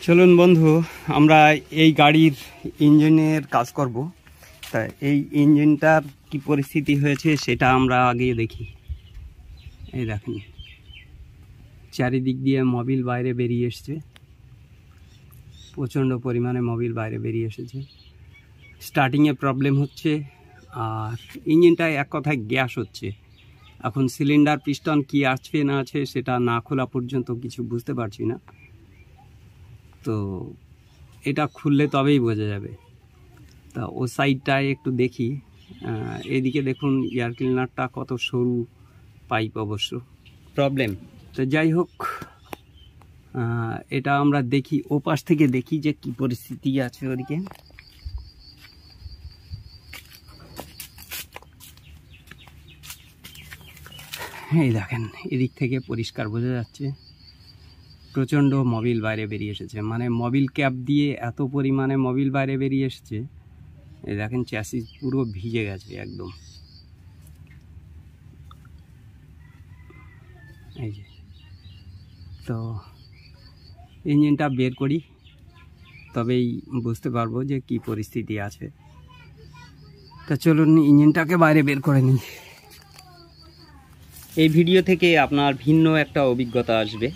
চলুন বন্ধু, আমরা এই গাড়ির ইঞ্জিনের কাজ করব। তাই এই ইঞ্জিনটার কি পরিস্থিতি হয়েছে সেটা আমরা আগে দেখি। এই দেখেন, চারিদিক দিয়ে মোবিল বাইরে বেরিয়ে এসছে, প্রচণ্ড পরিমাণে মোবিল বাইরে বেরিয়ে এসেছে। স্টার্টিংয়ে প্রবলেম হচ্ছে, আর ইঞ্জিনটায় এক কথায় গ্যাস হচ্ছে। এখন সিলিন্ডার পিস্টন কি আছে না আছে সেটা না খোলা পর্যন্ত কিছু বুঝতে পারছি না। তো এটা খুললে তবেই বোঝা যাবে। তা ও সাইডটায় একটু দেখি। এদিকে দেখুন, এয়ার ক্লিনারটা কত সরু পাইপ, অবশ্য প্রবলেম। তো যাই হোক, এটা আমরা দেখি, ও পাশ থেকে দেখি যে কি পরিস্থিতি আছে ওদিকে। এই দেখেন, এদিক থেকে পরিষ্কার বোঝা যাচ্ছে প্রচণ্ড মোবিল বাইরে বেরিয়ে এসেছে। মানে মোবিল ক্যাপ দিয়ে এত পরিমাণে মোবিল বাইরে বেরিয়ে এসেছে। এই দেখেন, চ্যাসিস পুরো ভিজে গেছে একদম। এই যে, তো ইঞ্জিনটা বের করি, তবেই বুঝতে পারবো যে কি পরিস্থিতি আছে। তা চলুন ইঞ্জিনটাকে বাইরে বের করে নিই। এই ভিডিও থেকে আপনার ভিন্ন একটা অভিজ্ঞতা আসবে,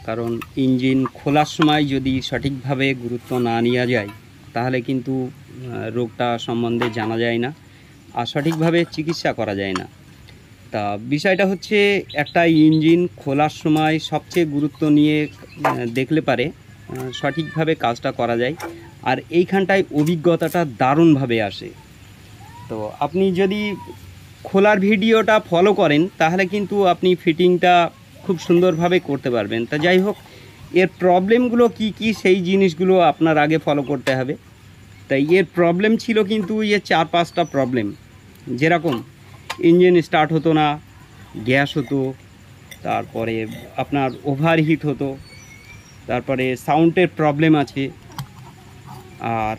কারণ ইঞ্জিন খোলার সময় যদি সঠিকভাবে গুরুত্ব না নেওয়া যায় তাহলে কিন্তু রোগটা সম্বন্ধে জানা যায় না, আর সঠিকভাবে চিকিৎসা করা যায় না। তা বিষয়টা হচ্ছে, একটা ইঞ্জিন খোলার সময় সবচেয়ে গুরুত্ব নিয়ে দেখলে পারে সঠিকভাবে কাজটা করা যায়, আর এইখানটায় অভিজ্ঞতাটা দারুণভাবে আসে। তো আপনি যদি খোলার ভিডিওটা ফলো করেন তাহলে কিন্তু আপনি ফিটিংটা খুব সুন্দরভাবে করতে পারবেন। তা যাই হোক, এর প্রবলেমগুলো কি কি সেই জিনিসগুলো আপনার আগে ফলো করতে হবে। তাই এর প্রবলেম ছিল কিন্তু 4-5টা প্রবলেম। যেরকম ইঞ্জিন স্টার্ট হতো না, গ্যাস হতো, তারপরে আপনার ওভারহিট হতো, তারপরে সাউন্ডের প্রবলেম আছে, আর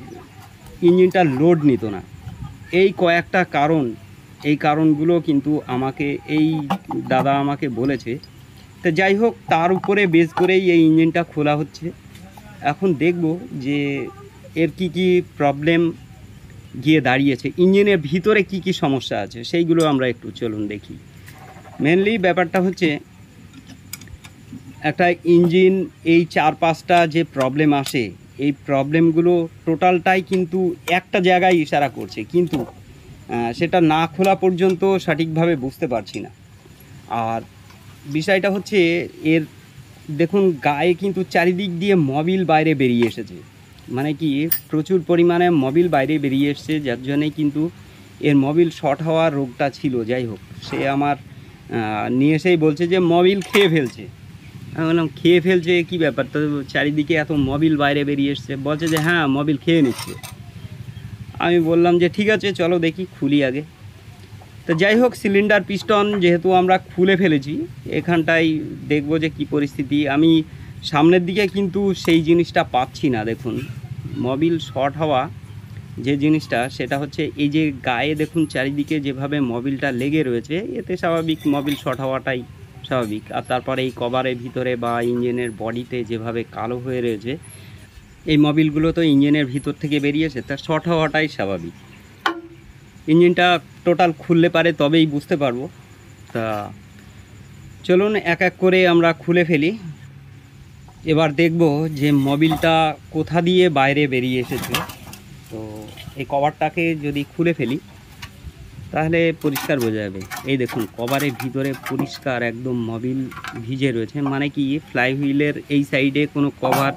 ইঞ্জিনটা লোড নিত না। এই কয়েকটা কারণ, এই কারণগুলো কিন্তু এই দাদা আমাকে বলেছে। তো যাই হোক, তার উপরে বেস করেই এই ইঞ্জিনটা খোলা হচ্ছে। এখন দেখব যে এর কি কি প্রবলেম গিয়ে দাঁড়িয়েছে, ইঞ্জিনের ভিতরে কি কি সমস্যা আছে সেইগুলো আমরা একটু চলুন দেখি। মেনলি ব্যাপারটা হচ্ছে, একটা ইঞ্জিন এই 4-5টা যে প্রবলেম আসে, এই প্রবলেমগুলো টোটালটাই কিন্তু একটা জায়গায় ইশারা করছে, কিন্তু সেটা না খোলা পর্যন্ত সঠিকভাবে বুঝতে পারছি না। আর বিষয়টা হচ্ছে, এর দেখুন গায়ে কিন্তু চারিদিক দিয়ে মোবিল বাইরে বেরিয়ে এসেছে। মানে কি, প্রচুর পরিমাণে মোবিল বাইরে বেরিয়ে এসছে, যার জন্যে কিন্তু এর মোবিল শর্ট হওয়ার রোগটা ছিল। যাই হোক, সে আমার নিয়ে এসেই বলছে যে মোবিল খেয়ে ফেলছে। আমি বললাম, খেয়ে ফেলছে কী ব্যাপার, তো চারিদিকে এত মোবিল বাইরে বেরিয়ে এসছে। বলছে যে হ্যাঁ, মোবিল খেয়ে নিচ্ছে। আমি বললাম যে ঠিক আছে, চলো দেখি, খুলি আগে। তো যাই হোক, সিলিন্ডার পিস্টন যেহেতু আমরা খুলে ফেলেছি, এখানটায় দেখব যে কি পরিস্থিতি। আমি সামনের দিকে কিন্তু সেই জিনিসটা পাচ্ছি না। দেখুন, মোবিল শর্ট হওয়া যে জিনিসটা, সেটা হচ্ছে এই যে গায়ে দেখুন চারিদিকে যেভাবে মোবিলটা লেগে রয়েছে, এতে স্বাভাবিক মোবিল শর্ট হওয়াটাই স্বাভাবিক। আর তারপরে এই কভারের ভিতরে বা ইঞ্জিনের বডিতে যেভাবে কালো হয়ে রয়েছে, এই মোবিলগুলো তো ইঞ্জিনের ভিতর থেকে বেরিয়েছে, তা শর্ট হওয়াটাই স্বাভাবিক। ইঞ্জিনটা টোটাল খুললে পারে তবেই বুঝতে পারবো। তা চলুন এক এক করে আমরা খুলে ফেলি। এবার দেখব যে মোবিলটা কোথা দিয়ে বাইরে বেরিয়ে এসেছে। তো এই কভারটাকে যদি খুলে ফেলি তাহলে পরিষ্কার বোঝা যাবে। এই দেখুন, কভারের ভিতরে পরিষ্কার একদম মোবিল ভিজে রয়েছে। মানে কি, ফ্লাই হুইলের এই সাইডে কোনো কভার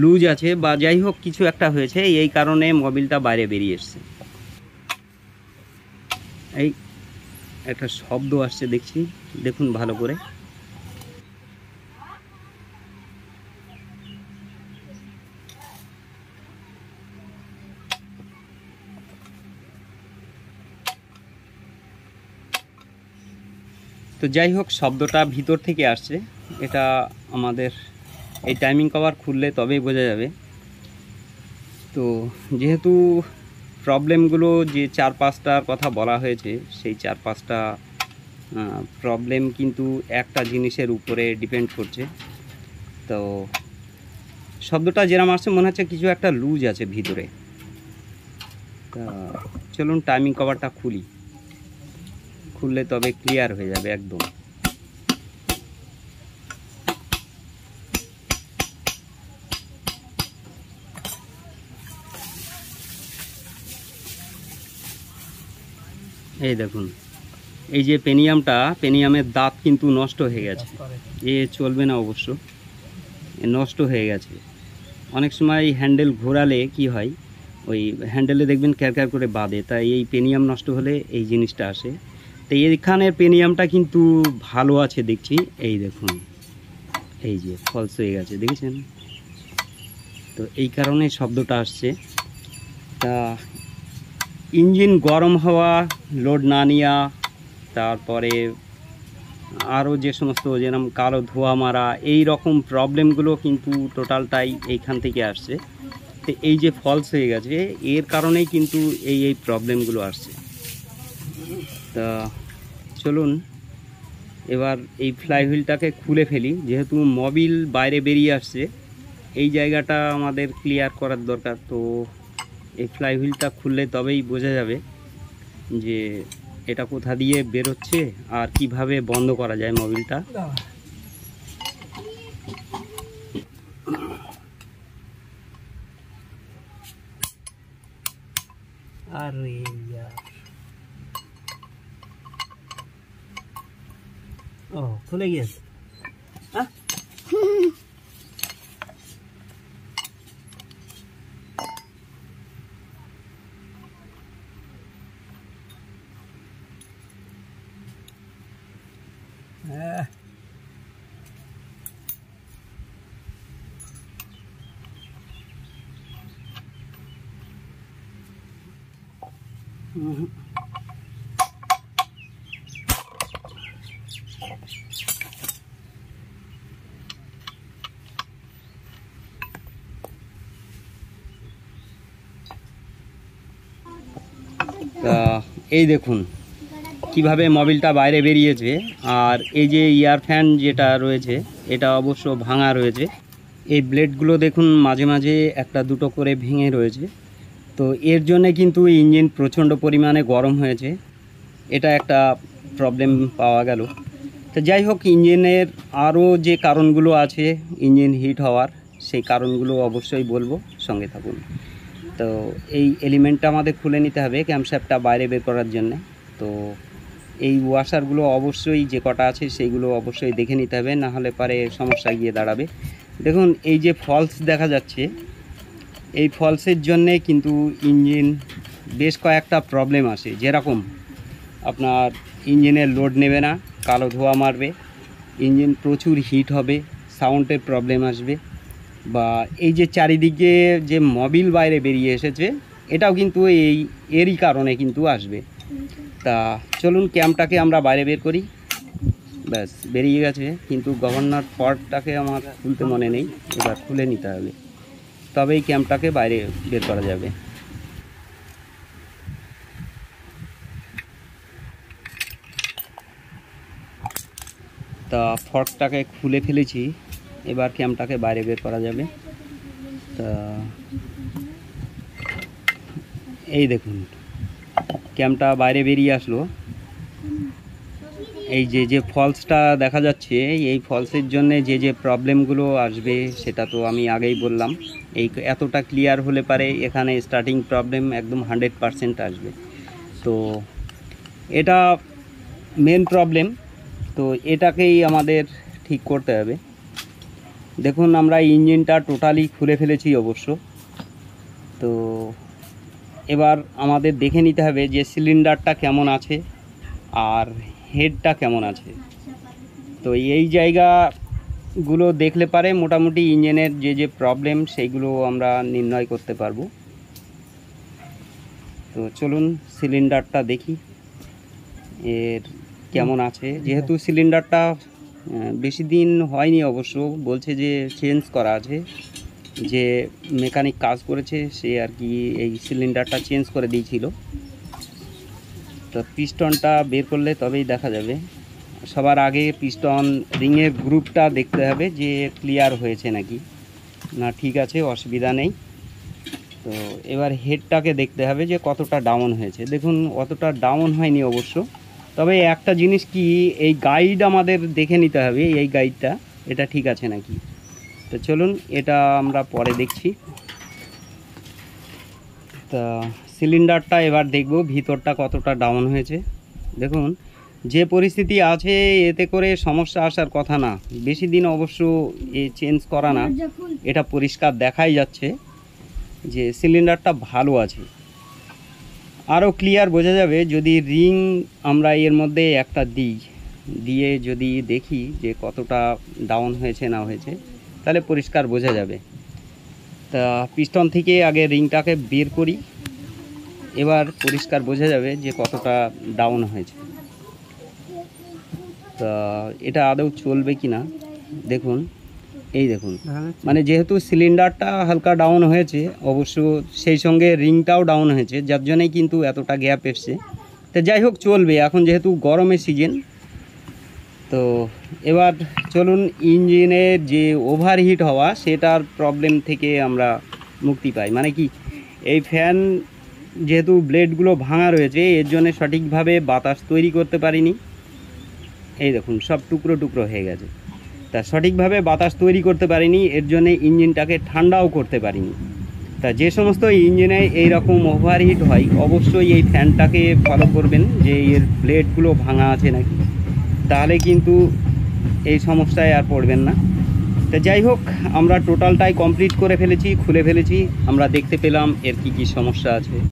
লুজ আছে বা যাই হোক কিছু একটা হয়েছে, এই কারণে মোবিলটা বাইরে বেরিয়ে এসছে। এই একটা শব্দ আসছে দেখছি, দেখুন ভালো করে। তো যাই হোক, শব্দটা ভিতর থেকে আসছে। এটা আমাদের এই টাইমিং কভার খুললে তবেই বোঝা যাবে। তো যেহেতু প্রবলেমগুলো যে 4-5টার কথা বলা হয়েছে, সেই 4-5টা प्रॉब्लेम किन्तु एक जिनिसेर उपरे डिपेंड करছে। तो শব্দটা যেরকম আসছে মনে হচ্ছে কিছু একটা লুজ আছে ভিতরে। তা চলুন টাইমিং কভারটা খুলি, খুললে তবে ক্লিয়ার হয়ে যাবে একদম। এই দেখুন, এই যে পেনিয়ামের দাঁত কিন্তু নষ্ট হয়ে গেছে, এ চলবে না অবশ্য, নষ্ট হয়ে গেছে। অনেক সময় হ্যান্ডেল ঘোরালে কি হয়, ওই হ্যান্ডেলে দেখবেন ক্যারক্যার করে বাঁধে, তাই এই পেনিয়াম নষ্ট হলে এই জিনিসটা আসে। তো এইখানের পেনিয়ামটা কিন্তু ভালো আছে দেখছি, এই দেখুন এই যে ফলস হয়ে গেছে, দেখেছেন তো, এই কারণে শব্দটা আসছে। তা ইঞ্জিন গরম হওয়া, লোড না নেওয়া, তারপরে আরও যে সমস্ত যেরকম কালো ধোঁয়া মারা, এই রকম প্রবলেমগুলো কিন্তু টোটালটাই এইখান থেকে আসছে। তো এই যে ফলস হয়ে গেছে এর কারণেই কিন্তু এই প্রবলেমগুলো আসছে। তা চলুন এবার এই ফ্লাইহুইলটাকে খুলে ফেলি, যেহেতু মোবিল বাইরে বেরিয়ে আসছে, এই জায়গাটা আমাদের ক্লিয়ার করার দরকার। তো এই ফ্লাইহুইলটা খুললে তবেই বোঝা যাবে যে এটা কোথা দিয়ে বেরোচ্ছে আর কিভাবে বন্ধ করা যায় মোবিলটা। আরে यार, ও খুলে গিয়েছে। তা এই দেখুন কিভাবে মোবিলটা বাইরে বেরিয়েছে। আর এই যে ইয়ার ফ্যান যেটা রয়েছে এটা অবশ্য ভাঙা রয়েছে, এই ব্লেডগুলো দেখুন মাঝে মাঝে একটা দুটো করে ভেঙে রয়েছে। তো এর জন্যে কিন্তু ইঞ্জিন প্রচণ্ড পরিমাণে গরম হয়েছে, এটা একটা প্রবলেম পাওয়া গেল। তো যাই হোক, ইঞ্জিনের আরও যে কারণগুলো আছে ইঞ্জিন হিট হওয়ার, সেই কারণগুলো অবশ্যই বলবো, সঙ্গে থাকুন। তো এই এলিমেন্টটা আমাদের খুলে নিতে হবে ক্যামশ্যাফটটা বাইরে বের করার জন্য। তো এই ওয়াশারগুলো অবশ্যই যে কটা আছে সেইগুলো অবশ্যই দেখে নিতে হবে, না হলে পারে সমস্যা গিয়ে দাঁড়াবে। দেখুন এই যে ফলস দেখা যাচ্ছে, এই ফলসের জন্যে কিন্তু ইঞ্জিন বেশ কয়েকটা প্রবলেম আসে। যেরকম আপনার ইঞ্জিনের লোড নেবে না, কালো ধোঁয়া মারবে, ইঞ্জিন প্রচুর হিট হবে, সাউন্ডের প্রবলেম আসবে, বা এই যে চারিদিকে যে মোবিল বাইরে বেরিয়ে এসেছে এটাও কিন্তু এরই কারণে কিন্তু আসবে। তা চলুন ক্যামটাকে আমরা বাইরে বের করি। ব্যাস বেরিয়ে গেছে, কিন্তু গভর্নর ফর্কটাকে আমার খুলতে মনে নেই, এবার খুলে নিতে হবে, তবেই ক্যামটাকে বাইরে বের করা যাবে। তা ফর্কটাকে খুলে ফেলেছি, এবার ক্যামটাকে বাইরে বের করা যাবে। তা এই দেখুন ক্যামটা বাইরে বেরিয়ে আসলো। এই যে ফলসটা দেখা যাচ্ছে, এই ফলসের জন্য যে প্রবলেমগুলো আসবে সেটা তো আমি আগেই বললাম। এই এতটা ক্লিয়ার হলে পারে এখানে স্টার্টিং প্রবলেম একদম 100% আসবে। তো এটা মেন প্রবলেম, তো এটাকেই আমাদের ঠিক করতে হবে। দেখুন আমরা ইঞ্জিনটা টোটালি খুলে ফেলেছি অবশ্য। তো এবার আমাদের দেখে নিতে হবে যে সিলিন্ডারটা কেমন আছে আর হেডটা কেমন আছে। তো এই জায়গাগুলো দেখলে পারে মোটামুটি ইঞ্জিনের যে প্রবলেম সেইগুলো আমরা নির্ণয় করতে পারবো। তো চলুন সিলিন্ডারটা দেখি এর কেমন আছে। যেহেতু সিলিন্ডারটা বেশি দিন হয়নি অবশ্য, বলছে যে চেঞ্জ করা আছে, যে মেকানিক কাজ করেছে সে আর কি এই সিলিন্ডারটা চেঞ্জ করে দিয়েছিল। তো পিস্টনটা বের করলে তবেই দেখা যাবে। সবার আগে পিস্টন রিংয়ের গ্রুপটা দেখতে হবে যে ক্লিয়ার হয়েছে নাকি। না, ঠিক আছে, অসুবিধা নেই। তো এবার হেডটাকে দেখতে হবে যে কতটা ডাউন হয়েছে। দেখুন অতটা ডাউন হয়নি অবশ্য, তবে একটা জিনিস কি, এই গাইড আমাদের দেখে নিতে হবে, এই গাইডটা এটা ঠিক আছে নাকি। তো চলুন এটা আমরা পরে দেখছি। তা সিলিন্ডারটা এবার দেখব ভিতরটা কতটা ডাউন হয়েছে। দেখুন যে পরিস্থিতি আছে এতে করে সমস্যা আসার কথা না, বেশি দিন অবশ্য এ চেঞ্জ করা না, এটা পরিষ্কার দেখাই যাচ্ছে যে সিলিন্ডারটা ভালো আছে। আরও ক্লিয়ার বোঝা যাবে যদি রিং আমরা এর মধ্যে একটা দিয়ে যদি দেখি যে কতটা ডাউন হয়েছে না হয়েছে, তাহলে পরিষ্কার বোঝা যাবে। তা পিস্টন থেকে আগে রিংটাকে বের করি, এবার পরিষ্কার বোঝা যাবে যে কতটা ডাউন হয়েছে। তা এটা আদৌ চলবে কি না দেখুন, এই দেখুন, মানে যেহেতু সিলিন্ডারটা হালকা ডাউন হয়েছে, অবশ্য সেই সঙ্গে রিংটাও ডাউন হয়েছে, যার জন্যই কিন্তু এতটা গ্যাপ এসছে। তো যাই হোক চলবে, এখন যেহেতু গরমের সিজন। তো এবার চলুন ইঞ্জিনের যে ওভারহিট হওয়া সেটার প্রবলেম থেকে আমরা মুক্তি পাই। মানে কি, এই ফ্যান যেহেতু ব্লেডগুলো ভাঙা রয়েছে, এর জন্য সঠিকভাবে বাতাস তৈরি করতে পারিনি। এই দেখুন সব টুকরো টুকরো হয়ে গেছে। তা সঠিকভাবে বাতাস তৈরি করতে পারিনি, এর জন্যে ইঞ্জিনটাকে ঠান্ডাও করতে পারিনি। তা যে সমস্ত ইঞ্জিনে এই রকম ওভারহিট হয়, অবশ্যই এই ফ্যানটাকে ফলো করবেন যে এর ব্লেডগুলো ভাঙা আছে নাকি, তাহলে কিন্তু এই সমস্যায় আর পড়বেন না। তা যাই হোক, আমরা টোটালটাই কমপ্লিট করে ফেলেছি, খুলে ফেলেছি, আমরা দেখতে পেলাম এর কি কি সমস্যা আছে।